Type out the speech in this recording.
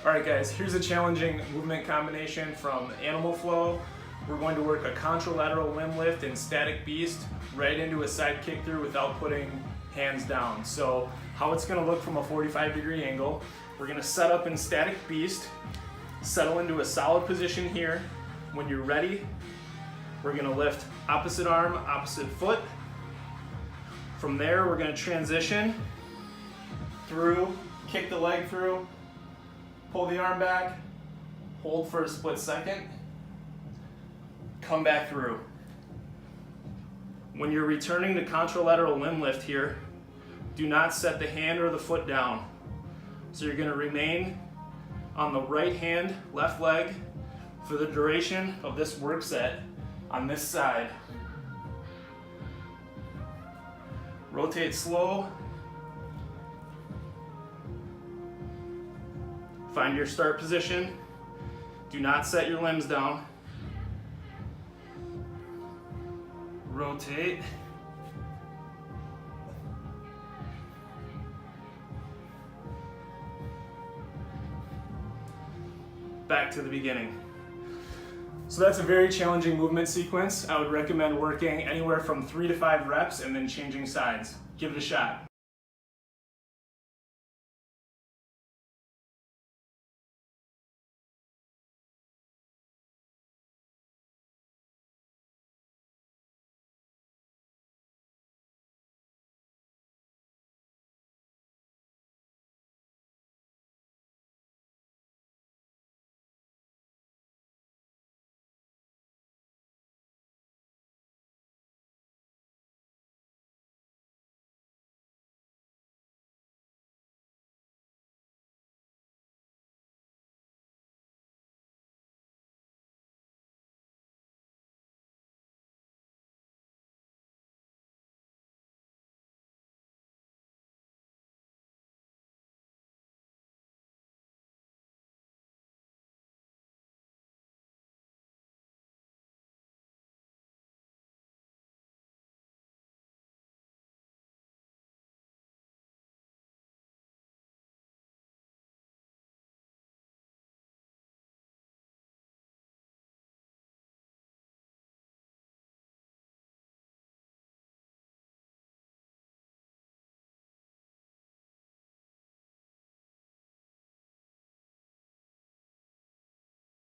All right guys, here's a challenging movement combination from Animal Flow. We're going to work a contralateral limb lift in static beast right into a side kick through without putting hands down. So how it's going to look from a 45-degree angle, we're going to set up in static beast, settle into a solid position here. When you're ready, we're going to lift opposite arm, opposite foot. From there, we're going to transition through, kick the leg through, pull the arm back, hold for a split second, come back through. When you're returning to contralateral limb lift here, do not set the hand or the foot down. So you're going to remain on the right hand, left leg for the duration of this work set on this side. Rotate slow. Find your start position. Do not set your limbs down. Rotate. Back to the beginning. So that's a very challenging movement sequence. I would recommend working anywhere from 3 to 5 reps and then changing sides. Give it a shot.